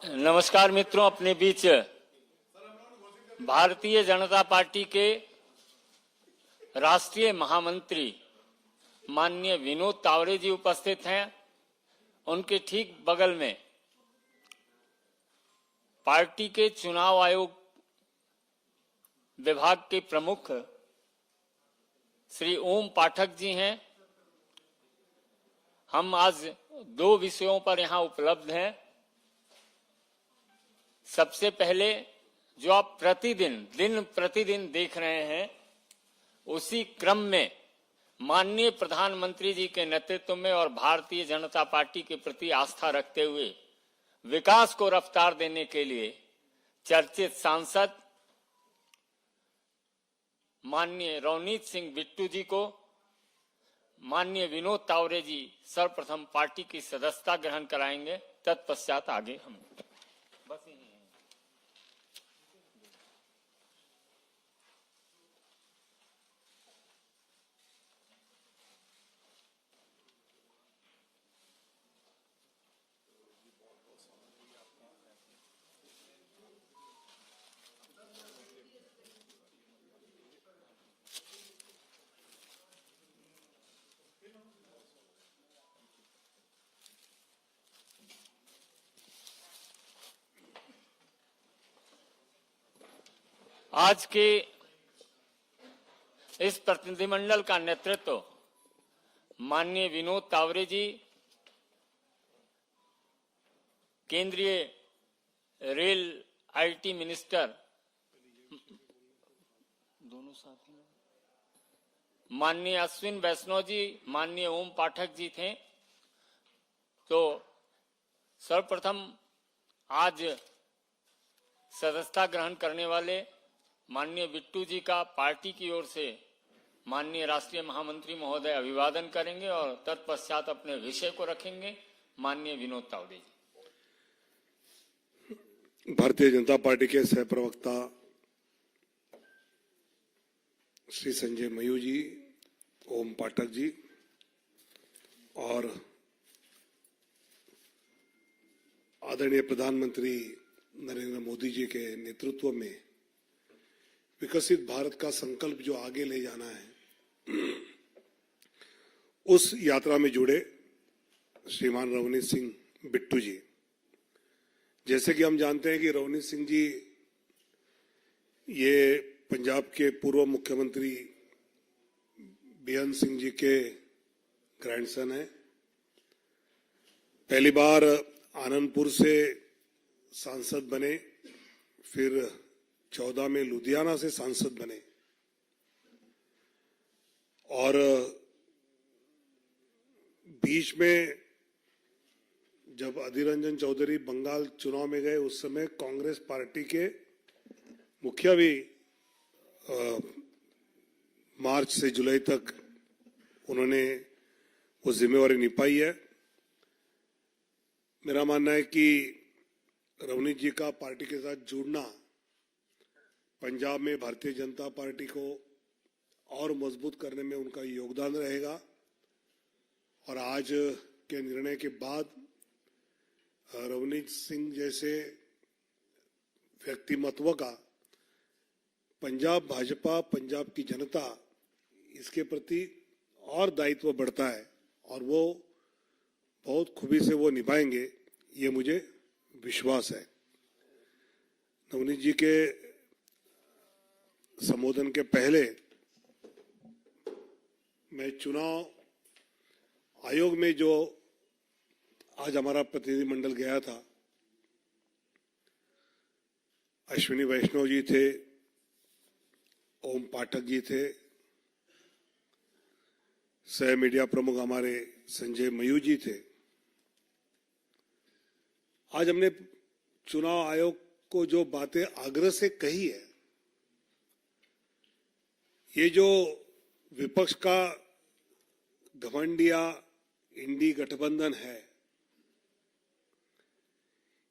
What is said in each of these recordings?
नमस्कार मित्रों, अपने बीच भारतीय जनता पार्टी के राष्ट्रीय महामंत्री माननीय विनोद तावरे जी उपस्थित हैं। उनके ठीक बगल में पार्टी के चुनाव आयोग विभाग के प्रमुख श्री ओम पाठक जी हैं। हम आज दो विषयों पर यहां उपलब्ध हैं। सबसे पहले जो आप दिन प्रतिदिन देख रहे हैं, उसी क्रम में माननीय प्रधानमंत्री जी के नेतृत्व में और भारतीय जनता पार्टी के प्रति आस्था रखते हुए विकास को रफ्तार देने के लिए चर्चित सांसद माननीय रवनीत सिंह बिट्टू जी को माननीय विनोद तावरे जी सर्वप्रथम पार्टी की सदस्यता ग्रहण कराएंगे। तत्पश्चात आगे हम बस आज के इस प्रतिनिधिमंडल का नेतृत्व माननीय विनोद तावरे जी, केंद्रीय रेल आईटी मिनिस्टर दोनों साथ में, माननीय अश्विन वैष्णव जी, माननीय ओम पाठक जी थे। तो सर्वप्रथम आज सदस्यता ग्रहण करने वाले माननीय बिट्टू जी का पार्टी की ओर से माननीय राष्ट्रीय महामंत्री महोदय अभिवादन करेंगे और तत्पश्चात अपने विषय को रखेंगे माननीय विनोद तावरे जी। भारतीय जनता पार्टी के सह प्रवक्ता श्री संजय मयूर जी, ओम पाठक जी और आदरणीय प्रधानमंत्री नरेंद्र मोदी जी के नेतृत्व में विकसित भारत का संकल्प जो आगे ले जाना है, उस यात्रा में जुड़े श्रीमान रवनीत सिंह बिट्टू जी। जैसे कि हम जानते हैं कि रवनीत सिंह जी ये पंजाब के पूर्व मुख्यमंत्री बेअंत सिंह जी के ग्रैंडसन हैं। पहली बार आनंदपुर से सांसद बने, फिर 14 में लुधियाना से सांसद बने और बीच में जब अधीर रंजन चौधरी बंगाल चुनाव में गए, उस समय कांग्रेस पार्टी के मुखिया भी मार्च से जुलाई तक उन्होंने वो जिम्मेवारी निभाई है। मेरा मानना है कि रवनीत जी का पार्टी के साथ जुड़ना पंजाब में भारतीय जनता पार्टी को और मजबूत करने में उनका योगदान रहेगा और आज के निर्णय के बाद रवनीत सिंह जैसे व्यक्तिमत्व का पंजाब भाजपा, पंजाब की जनता, इसके प्रति और दायित्व बढ़ता है और वो बहुत खूबी से वो निभाएंगे, ये मुझे विश्वास है। रवनीत जी के संबोधन के पहले मैं चुनाव आयोग में जो आज हमारा प्रतिनिधिमंडल गया था, अश्विनी वैष्णव जी थे, ओम पाठक जी थे, सह मीडिया प्रमुख हमारे संजय मयूर जी थे। आज हमने चुनाव आयोग को जो बातें आग्रह से कही है, ये जो विपक्ष का घमंडिया इंडी गठबंधन है,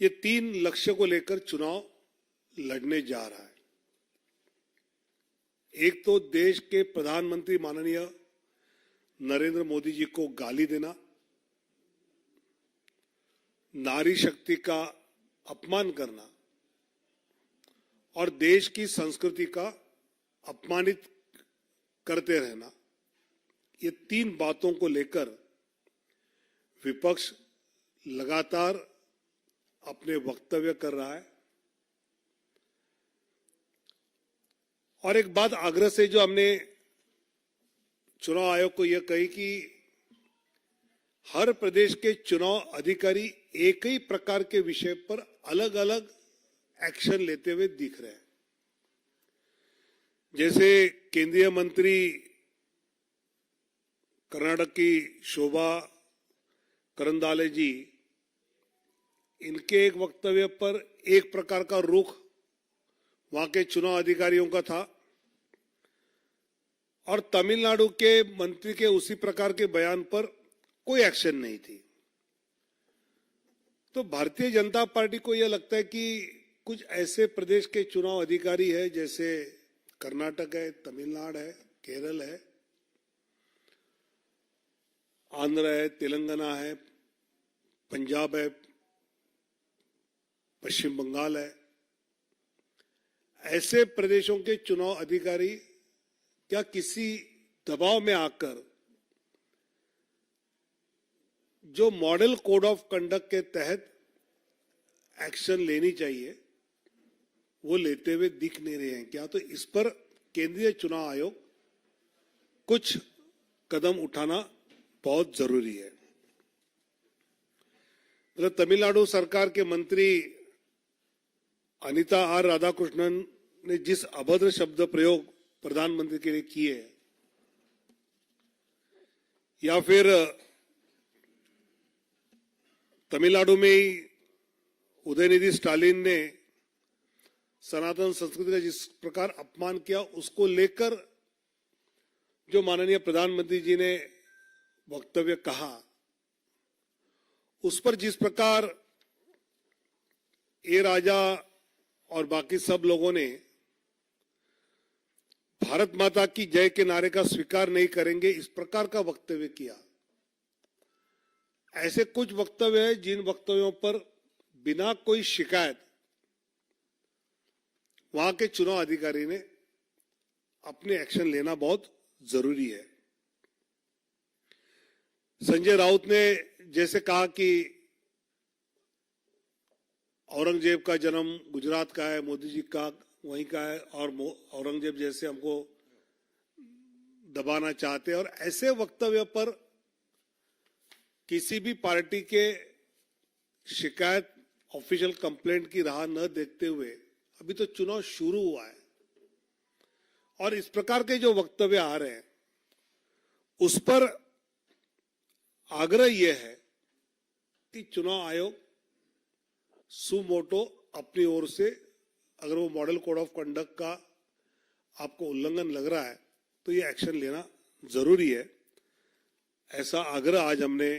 ये 3 लक्ष्य को लेकर चुनाव लड़ने जा रहा है। एक तो देश के प्रधानमंत्री माननीय नरेंद्र मोदी जी को गाली देना, नारी शक्ति का अपमान करना और देश की संस्कृति का अपमानित करते रहना, ये तीन बातों को लेकर विपक्ष लगातार अपने वक्तव्य कर रहा है। और एक बात आग्रह से जो हमने चुनाव आयोग को यह कही कि हर प्रदेश के चुनाव अधिकारी एक ही प्रकार के विषय पर अलग अलग एक्शन लेते हुए दिख रहे हैं। जैसे केंद्रीय मंत्री कर्नाटक की शोभा करंदाले जी, इनके एक वक्तव्य पर एक प्रकार का रुख वहां के चुनाव अधिकारियों का था और तमिलनाडु के मंत्री के उसी प्रकार के बयान पर कोई एक्शन नहीं थी। तो भारतीय जनता पार्टी को यह लगता है कि कुछ ऐसे प्रदेश के चुनाव अधिकारी है जैसे कर्नाटक है, तमिलनाडु है, केरल है, आंध्र है, तेलंगाना है, पंजाब है, पश्चिम बंगाल है, ऐसे प्रदेशों के चुनाव अधिकारी क्या किसी दबाव में आकर जो मॉडल कोड ऑफ कंडक्ट के तहत एक्शन लेनी चाहिए वो लेते हुए दिख नहीं रहे हैं? क्या तो इस पर केंद्रीय चुनाव आयोग कुछ कदम उठाना बहुत जरूरी है। मतलब तमिलनाडु सरकार के मंत्री अनिता आर राधाकृष्णन ने जिस अभद्र शब्द प्रयोग प्रधानमंत्री के लिए किए, या फिर तमिलनाडु में ही उदयनिधि स्टालिन ने सनातन संस्कृति का जिस प्रकार अपमान किया, उसको लेकर जो माननीय प्रधानमंत्री जी ने वक्तव्य कहा, उस पर जिस प्रकार ए राजा और बाकी सब लोगों ने भारत माता की जय के नारे का स्वीकार नहीं करेंगे, इस प्रकार का वक्तव्य किया, ऐसे कुछ वक्तव्य हैं जिन वक्तव्यों पर बिना कोई शिकायत वहां के चुनाव अधिकारी ने अपने एक्शन लेना बहुत जरूरी है। संजय राउत ने जैसे कहा कि औरंगजेब का जन्म गुजरात का है, मोदी जी का वहीं का है, और औरंगजेब जैसे हमको दबाना चाहते हैं, और ऐसे वक्तव्य पर किसी भी पार्टी के शिकायत ऑफिशियल कंप्लेंट की राह न देखते हुए अभी तो चुनाव शुरू हुआ है और इस प्रकार के जो वक्तव्य आ रहे हैं उस पर आग्रह यह है कि चुनाव आयोग सुमोटो अपनी ओर से अगर वो मॉडल कोड ऑफ कंडक्ट का आपको उल्लंघन लग रहा है तो ये एक्शन लेना जरूरी है। ऐसा आग्रह आज हमने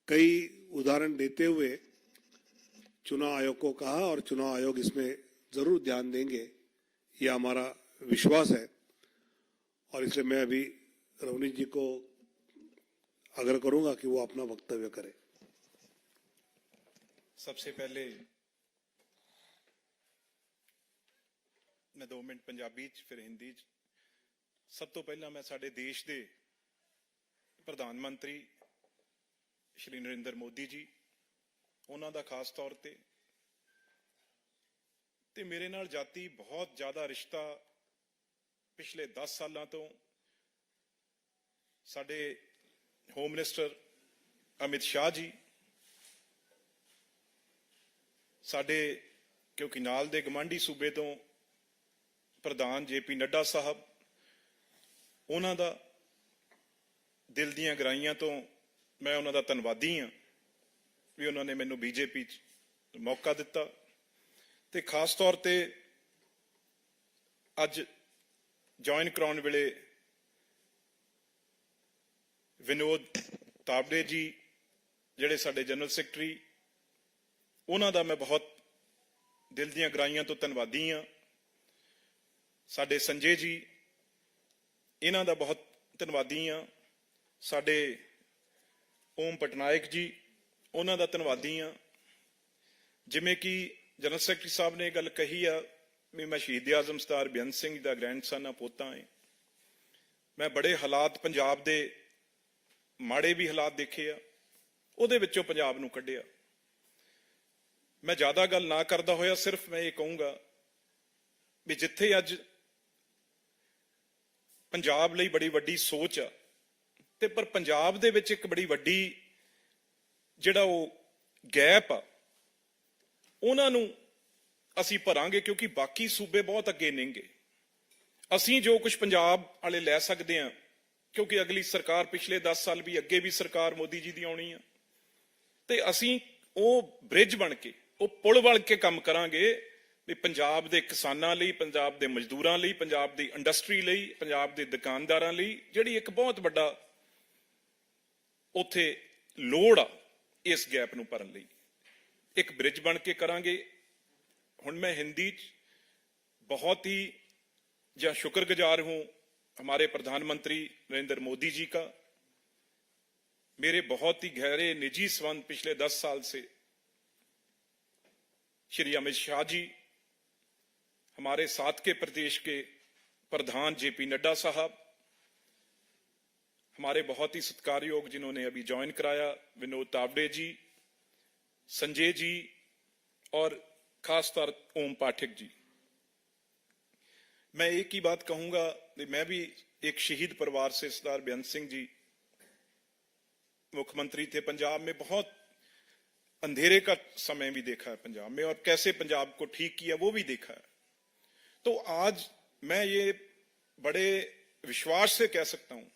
कई उदाहरण देते हुए चुनाव आयोग को कहा और चुनाव आयोग इसमें जरूर ध्यान देंगे, यह हमारा विश्वास है। और इसलिए मैं अभी रवनीत जी को आग्रह करूंगा कि वो अपना वक्तव्य करें। सबसे पहले मैं 2 मिनट पंजाबी च फिर हिंदी च। सब तो पहला मैं साडे देश दे प्रधानमंत्री श्री नरेंद्र मोदी जी उन्हां दा खास तौर ते मेरे नाल जाती बहुत ज्यादा रिश्ता पिछले 10 सालों तो साडे होम मिनिस्टर अमित शाह जी, साडे क्योंकि नाल दे गवांढी सूबे तो प्रधान JP नड्डा साहब, उन्हां दा दिल दीआं गहराइयां तो मैं उन्हां दा धन्नवादी हाँ भी उन्होंने मैनू BJP च मौका दिता। ते खास तौर ते अज ज्वाइन कराउण वेले विनोद तावड़े जी जिहड़े साडे जनरल सैकटरी, उन्हां दा मैं बहुत दिल दीआं गहराइयां तो धन्नवादी हाँ। साडे संजय जी, इन्हां दा बहुत धन्नवादी हाँ। ਸਾਡੇ ਓਮ ਪਟਨਾਇਕ ਜੀ, ਉਹਨਾਂ ਦਾ ਧੰਨਵਾਦੀ ਹਾਂ। ਜਿਵੇਂ ਕਿ ਜਨਰਲ ਸੈਕਟਰੀ ਸਾਹਿਬ ਨੇ ਇਹ ਗੱਲ ਕਹੀ ਆ ਵੀ ਮੈਂ ਸ਼ਹੀਦ ਆਜ਼ਮ ਸਰਦਾਰ ਬੇਅੰਤ ਸਿੰਘ ਦਾ ਗ੍ਰੈਂਡਸਨ ਆ, ਪੋਤਾ ਹਾਂ। ਮੈਂ ਬੜੇ ਹਾਲਾਤ ਪੰਜਾਬ ਦੇ ਮਾੜੇ ਵੀ ਹਾਲਾਤ ਦੇਖੇ ਆ, ਉਹਦੇ ਵਿੱਚੋਂ ਪੰਜਾਬ ਨੂੰ ਕੱਢਿਆ। ਮੈਂ ਜ਼ਿਆਦਾ ਗੱਲ ਨਾ ਕਰਦਾ ਹੋਇਆ ਸਿਰਫ ਮੈਂ ਇਹ ਕਹੂੰਗਾ ਵੀ ਜਿੱਥੇ ਅੱਜ ਪੰਜਾਬ ਲਈ ਬੜੀ ਵੱਡੀ ਸੋਚ ਆ, ਤੇ ਪਰ ਪੰਜਾਬ ਦੇ ਵਿੱਚ ਇੱਕ ਬੜੀ ਵੱਡੀ ਜਿਹੜਾ ਉਹ ਗੈਪ ਆ, ਉਹਨਾਂ ਨੂੰ ਅਸੀਂ ਭਰਾਂਗੇ, ਕਿਉਂਕਿ ਬਾਕੀ ਸੂਬੇ ਬਹੁਤ ਅੱਗੇ ਨੇਗੇ। ਅਸੀਂ ਜੋ ਕੁਝ ਪੰਜਾਬ ਵਾਲੇ ਲੈ ਸਕਦੇ ਹਾਂ, ਕਿਉਂਕਿ ਅਗਲੀ ਸਰਕਾਰ ਪਿਛਲੇ 10 ਸਾਲ ਵੀ ਅੱਗੇ ਵੀ ਸਰਕਾਰ ਮੋਦੀ ਜੀ ਦੀ ਆਉਣੀ ਆ, ਤੇ ਅਸੀਂ ਉਹ ਬ੍ਰਿਜ ਬਣ ਕੇ, ਉਹ ਪੁਲ ਬਣ ਕੇ ਕੰਮ ਕਰਾਂਗੇ ਵੀ ਪੰਜਾਬ ਦੇ ਕਿਸਾਨਾਂ ਲਈ, ਪੰਜਾਬ ਦੇ ਮਜ਼ਦੂਰਾਂ ਲਈ, ਪੰਜਾਬ ਦੀ ਇੰਡਸਟਰੀ ਲਈ, ਪੰਜਾਬ ਦੇ ਦੁਕਾਨਦਾਰਾਂ ਲਈ ਜਿਹੜੀ ਇੱਕ ਬਹੁਤ ਵੱਡਾ ਉੱਥੇ ਲੋੜ ਆ, ਇਸ ਗੈਪ ਨੂੰ ਭਰਨ ਲਈ ਇੱਕ ਬ੍ਰਿਜ ਬਣ ਕੇ ਕਰਾਂਗੇ। ਹੁਣ मैं हिंदी बहुत ही या शुक्रगुजार हूं हमारे प्रधानमंत्री नरेंद्र मोदी जी का। मेरे बहुत ही गहरे निजी संबंध पिछले 10 साल से श्री अमित शाह जी, हमारे साथ के प्रदेश के प्रधान जेपी नड्डा साहब, हमारे बहुत ही सत्कारयोग जिन्होंने अभी ज्वाइन कराया विनोद तावड़े जी, संजय जी और खासतौर ओम पाठक जी। मैं एक ही बात कहूंगा, मैं भी एक शहीद परिवार से, सरदार बेअंत सिंह जी मुख्यमंत्री थे पंजाब में, बहुत अंधेरे का समय भी देखा है पंजाब में, और कैसे पंजाब को ठीक किया वो भी देखा है। तो आज मैं ये बड़े विश्वास से कह सकता हूं,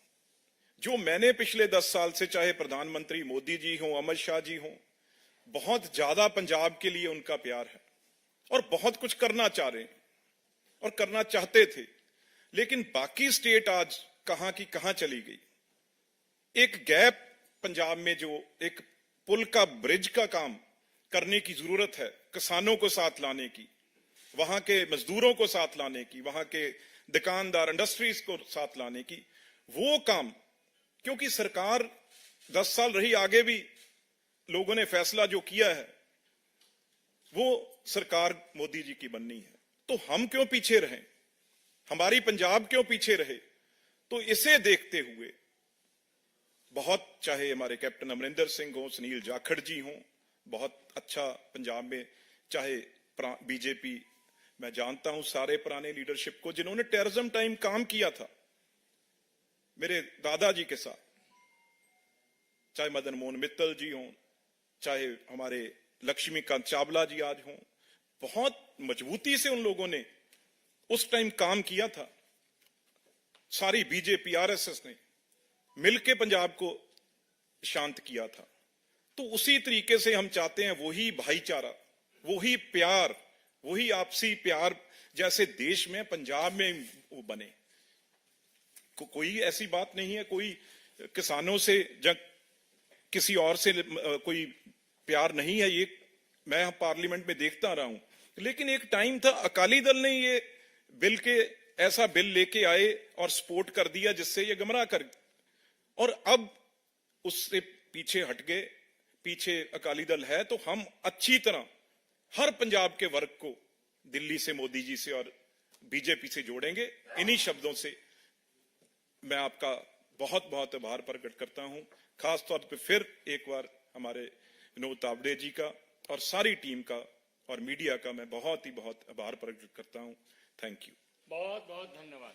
जो मैंने पिछले 10 साल से, चाहे प्रधानमंत्री मोदी जी हों, अमित शाह जी हों, बहुत ज्यादा पंजाब के लिए उनका प्यार है और बहुत कुछ करना चाह रहे हैं और करना चाहते थे, लेकिन बाकी स्टेट आज कहां की कहां चली गई। एक गैप पंजाब में, जो एक पुल का, ब्रिज का काम करने की जरूरत है, किसानों को साथ लाने की, वहां के मजदूरों को साथ लाने की, वहां के दुकानदार, इंडस्ट्रीज को साथ लाने की, वो काम, क्योंकि सरकार 10 साल रही, आगे भी लोगों ने फैसला जो किया है वो सरकार मोदी जी की बननी है। तो हम क्यों पीछे रहें, हमारी पंजाब क्यों पीछे रहे? तो इसे देखते हुए बहुत, चाहे हमारे कैप्टन अमरिंदर सिंह हो, सुनील जाखड़ जी हो, बहुत अच्छा पंजाब में, चाहे बीजेपी, मैं जानता हूं सारे पुराने लीडरशिप को जिन्होंने टेररिज्म टाइम काम किया था मेरे दादाजी के साथ, चाहे मदन मोहन मित्तल जी हों, चाहे हमारे लक्ष्मीकांत चावला जी आज हों, बहुत मजबूती से उन लोगों ने उस टाइम काम किया था। सारी बीजेपी, आरएसएस ने मिलकर पंजाब को शांत किया था। तो उसी तरीके से हम चाहते हैं वही भाईचारा, वही प्यार, वही आपसी प्यार जैसे देश में, पंजाब में वो बने। कोई ऐसी बात नहीं है, कोई किसानों से या किसी और से कोई प्यार नहीं है, ये मैं पार्लियामेंट में देखता रहा हूं। लेकिन एक टाइम था, अकाली दल ने ये बिल के, ऐसा बिल लेके आए और सपोर्ट कर दिया जिससे ये गुमराह कर, और अब उससे पीछे हट गए। पीछे अकाली दल है, तो हम अच्छी तरह हर पंजाब के वर्ग को दिल्ली से, मोदी जी से और बीजेपी से जोड़ेंगे। इन्हीं शब्दों से मैं आपका बहुत बहुत आभार प्रकट करता हूं। खासतौर पर फिर एक बार हमारे विनोद तावड़े जी का और सारी टीम का और मीडिया का मैं बहुत ही बहुत आभार प्रकट करता हूं। Thank you. बहुत बहुत धन्यवाद।